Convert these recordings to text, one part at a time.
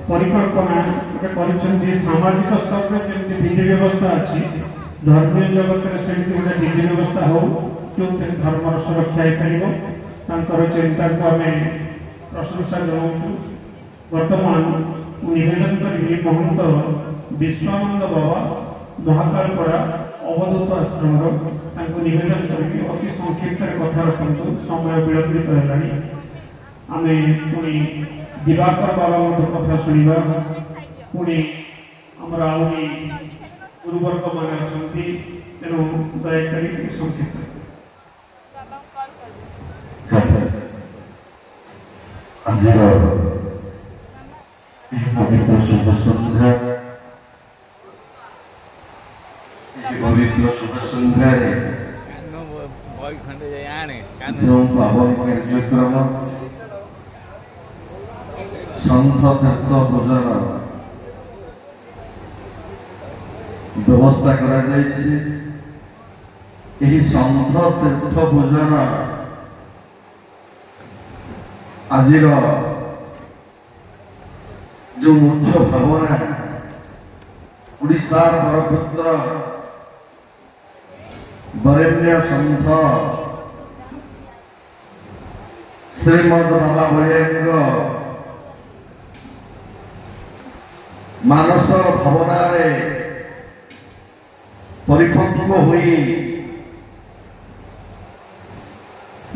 परिकल्पना गोटे सामाजिक स्तर में जमी विधि व्यवस्था अच्छी धर्मीय जगत में से गोटे विधि व्यवस्था हो जो धर्मर सुरक्षा हो चिंता को आम प्रशंसा जनाऊँ। वर्तमान निवेदन करी महंत विश्वानंद बाबा महाकालपड़ा अवधूत आश्रम निवेदन करके अति संक्षिप्त कथा रखु समय विलंबित है। आम पुणी दिवाकर बाबा कथा शुणा पुणी आमर आहरी गुरुवर्ग मान अच्छा तेणु दयाकोरी संक्षिप्त आज पवित्र शुभ संध्या पवित्र शुभ संध्या पावन कार्यक्रम संत तीर्थ भोजन व्यवस्था करा संत तीर्थ भोजन आज जो मुख्य भावना उड़ीसा बरपुत्र वरेण्य संत श्रीमद बाबा भैया मानस भावना परिपक्व हुई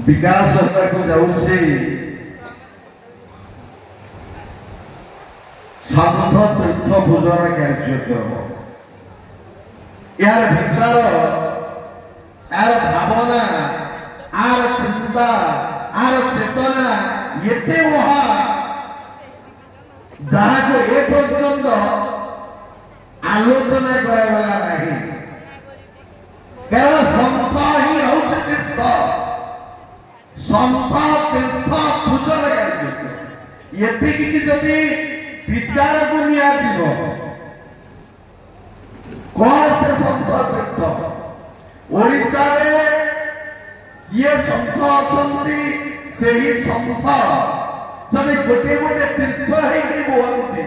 विकास को जाऊँगी संत तीर्थ भोजन कार्यक्रम यार विचार यार भावना आर चिंता आर चेतना ये वहा जहाँ को ए पर्यंत आलोचना करागला नहीं केवल संत ही हूँ तीर्थ संत तीर्थ भोजन कार्यक्रम ये जदि विचार को निया कौन से संत तीर्थ ओडिशा ये संत अच्छा से ही संत जब गोटे गोटे तीर्थ बोलती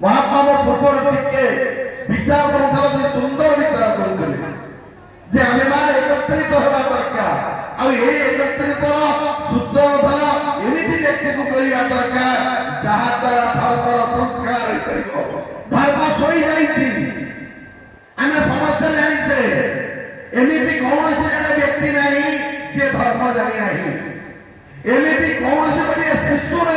महात्मा पूर्व टिके विचार कर सुंदर विचार करते आम मैंने एकत्रित होगा दरकार एकत्रित शुद्ध एमती व्यक्ति करवा दरकार जहाँ द्वारा धर्मर संस्कार धर्म शोई आम समस्त जाने एमती कौन से जन व्यक्ति नहीं जे धर्म जानी ना एमती कौन से गोटे शिशु नहीं।